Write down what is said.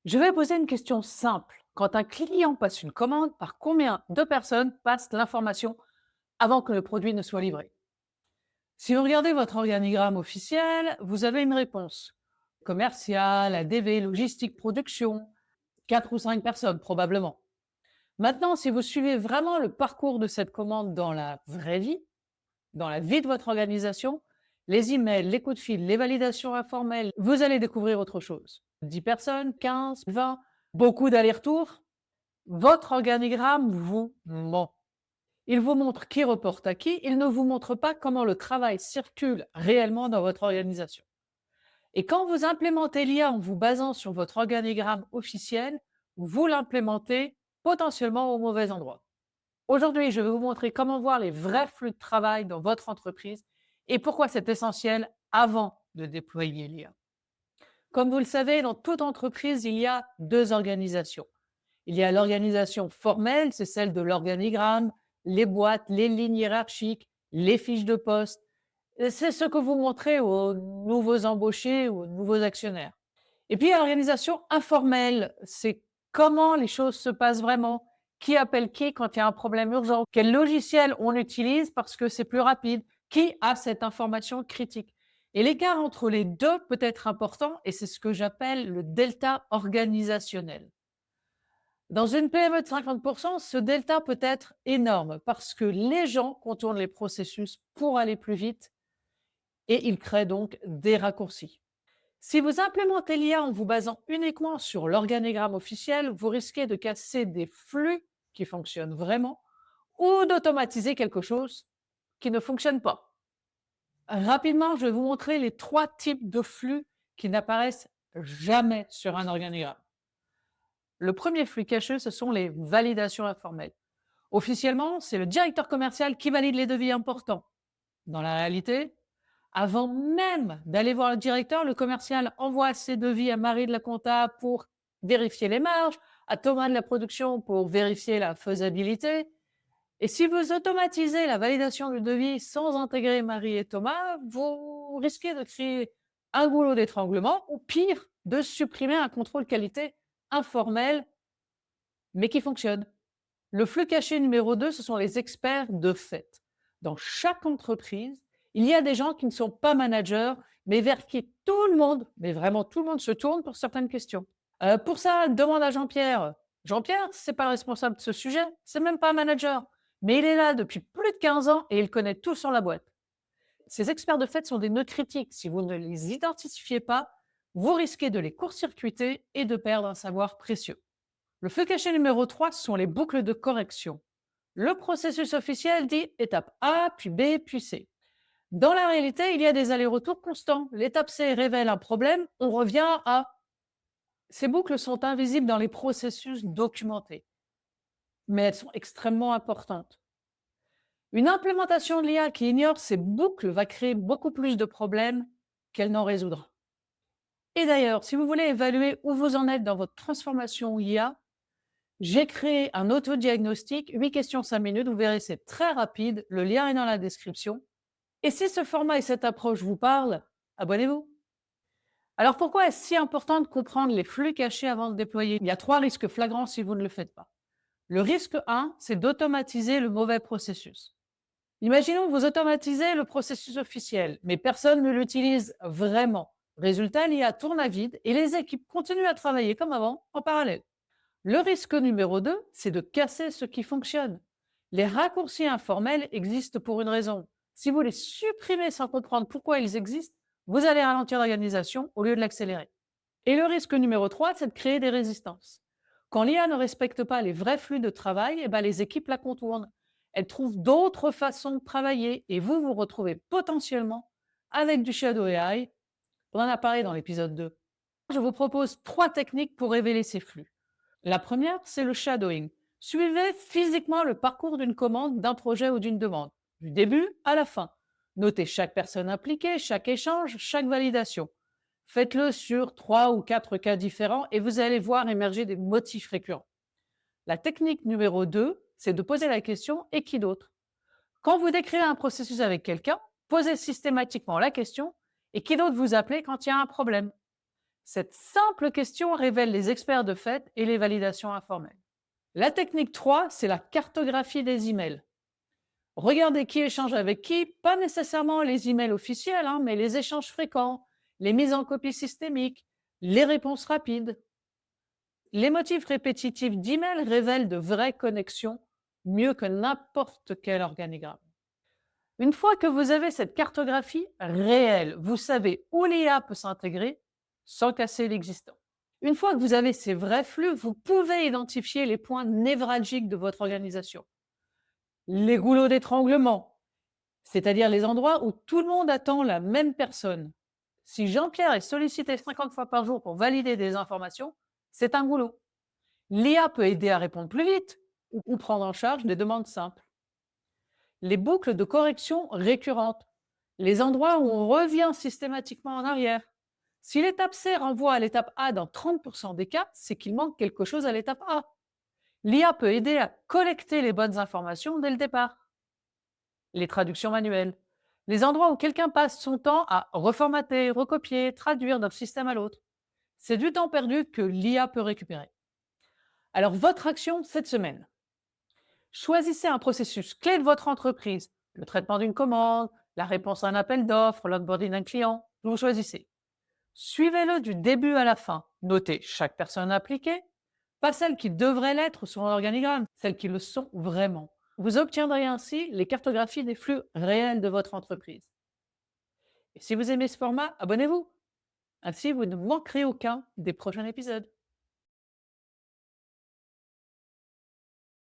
Je vais poser une question simple. Quand un client passe une commande, par combien de personnes passent l'information avant que le produit ne soit livré? Si vous regardez votre organigramme officiel, vous avez une réponse. Commercial, ADV, logistique, production, 4 ou 5 personnes probablement. Maintenant, si vous suivez vraiment le parcours de cette commande dans la vraie vie, dans la vie de votre organisation, les emails, les coups de fil, les validations informelles, vous allez découvrir autre chose. 10 personnes, 15, 20, beaucoup d'allers-retours. Votre organigramme vous ment. Il vous montre qui reporte à qui, il ne vous montre pas comment le travail circule réellement dans votre organisation. Et quand vous implémentez l'IA en vous basant sur votre organigramme officiel, vous l'implémentez potentiellement au mauvais endroit. Aujourd'hui, je vais vous montrer comment voir les vrais flux de travail dans votre entreprise et pourquoi c'est essentiel avant de déployer l'IA. Comme vous le savez, dans toute entreprise, il y a deux organisations. Il y a l'organisation formelle, c'est celle de l'organigramme, les boîtes, les lignes hiérarchiques, les fiches de poste. Et c'est ce que vous montrez aux nouveaux embauchés ou aux nouveaux actionnaires. Et puis, il y a l'organisation informelle, c'est comment les choses se passent vraiment, qui appelle qui quand il y a un problème urgent, quel logiciel on utilise parce que c'est plus rapide, qui a cette information critique. Et l'écart entre les deux peut être important et c'est ce que j'appelle le delta organisationnel. Dans une PME de 50%, ce delta peut être énorme parce que les gens contournent les processus pour aller plus vite et ils créent donc des raccourcis. Si vous implémentez l'IA en vous basant uniquement sur l'organigramme officiel, vous risquez de casser des flux qui fonctionnent vraiment ou d'automatiser quelque chose qui ne fonctionne pas. Rapidement, je vais vous montrer les trois types de flux qui n'apparaissent jamais sur un organigramme. Le premier flux caché, ce sont les validations informelles. Officiellement, c'est le directeur commercial qui valide les devis importants. Dans la réalité, avant même d'aller voir le directeur, le commercial envoie ses devis à Marie de la compta pour vérifier les marges, à Thomas de la production pour vérifier la faisabilité. Et si vous automatisez la validation du devis sans intégrer Marie et Thomas, vous risquez de créer un goulot d'étranglement ou pire, de supprimer un contrôle qualité informel mais qui fonctionne. Le flux caché numéro 2, ce sont les experts de fait. Dans chaque entreprise, il y a des gens qui ne sont pas managers, mais vers qui tout le monde, mais vraiment tout le monde se tourne pour certaines questions. Pour ça, demande à Jean-Pierre. Jean-Pierre, c'est pas le responsable de ce sujet, c'est même pas un manager, mais il est là depuis plus de 15 ans et il connaît tout sur la boîte. Ces experts de fait sont des nœuds critiques. Si vous ne les identifiez pas, vous risquez de les court-circuiter et de perdre un savoir précieux. Le feu caché numéro 3, ce sont les boucles de correction. Le processus officiel dit étape A, puis B, puis C. Dans la réalité, il y a des allers-retours constants. L'étape C révèle un problème, on revient à... Ces boucles sont invisibles dans les processus documentés, mais elles sont extrêmement importantes. Une implémentation de l'IA qui ignore ces boucles va créer beaucoup plus de problèmes qu'elle n'en résoudra. Et d'ailleurs, si vous voulez évaluer où vous en êtes dans votre transformation IA, j'ai créé un autodiagnostic, 8 questions 5 minutes, vous verrez, c'est très rapide, le lien est dans la description. Et si ce format et cette approche vous parlent, abonnez-vous. Alors pourquoi est-ce si important de comprendre les flux cachés avant de déployer? Il y a 3 risques flagrants si vous ne le faites pas. Le risque 1, c'est d'automatiser le mauvais processus. Imaginons que vous automatisez le processus officiel, mais personne ne l'utilise vraiment. Résultat, l'IA tourne à vide et les équipes continuent à travailler comme avant en parallèle. Le risque numéro 2, c'est de casser ce qui fonctionne. Les raccourcis informels existent pour une raison. Si vous les supprimez sans comprendre pourquoi ils existent, vous allez ralentir l'organisation au lieu de l'accélérer. Et le risque numéro 3, c'est de créer des résistances. Quand l'IA ne respecte pas les vrais flux de travail, les équipes la contournent. Elles trouvent d'autres façons de travailler et vous vous retrouvez potentiellement avec du shadow AI. On en a parlé dans l'épisode 2. Je vous propose 3 techniques pour révéler ces flux. La première, c'est le shadowing. Suivez physiquement le parcours d'une commande, d'un projet ou d'une demande, du début à la fin. Notez chaque personne impliquée, chaque échange, chaque validation. Faites-le sur 3 ou 4 cas différents et vous allez voir émerger des motifs récurrents. La technique numéro 2, c'est de poser la question « et qui d'autre ?» Quand vous décrivez un processus avec quelqu'un, posez systématiquement la question « et qui d'autre vous appelez quand il y a un problème ?» Cette simple question révèle les experts de fait et les validations informelles. La technique 3, c'est la cartographie des emails. Regardez qui échange avec qui, pas nécessairement les emails officiels, hein, mais les échanges fréquents, les mises en copie systémiques, les réponses rapides. Les motifs répétitifs d'emails révèlent de vraies connexions, mieux que n'importe quel organigramme. Une fois que vous avez cette cartographie réelle, vous savez où l'IA peut s'intégrer sans casser l'existant. Une fois que vous avez ces vrais flux, vous pouvez identifier les points névralgiques de votre organisation. Les goulots d'étranglement, c'est-à-dire les endroits où tout le monde attend la même personne. Si Jean-Pierre est sollicité 50 fois par jour pour valider des informations, c'est un goulot. L'IA peut aider à répondre plus vite ou prendre en charge des demandes simples. Les boucles de correction récurrentes, les endroits où on revient systématiquement en arrière. Si l'étape C renvoie à l'étape A dans 30% des cas, c'est qu'il manque quelque chose à l'étape A. L'IA peut aider à collecter les bonnes informations dès le départ. Les traductions manuelles, les endroits où quelqu'un passe son temps à reformater, recopier, traduire d'un système à l'autre. C'est du temps perdu que l'IA peut récupérer. Alors, votre action cette semaine. Choisissez un processus clé de votre entreprise, le traitement d'une commande, la réponse à un appel d'offres, l'onboarding d'un client. Vous choisissez. Suivez-le du début à la fin. Notez chaque personne impliquée, pas celles qui devraient l'être sur un organigramme, celles qui le sont vraiment. Vous obtiendrez ainsi les cartographies des flux réels de votre entreprise. Et si vous aimez ce format, abonnez-vous. Ainsi, vous ne manquerez aucun des prochains épisodes.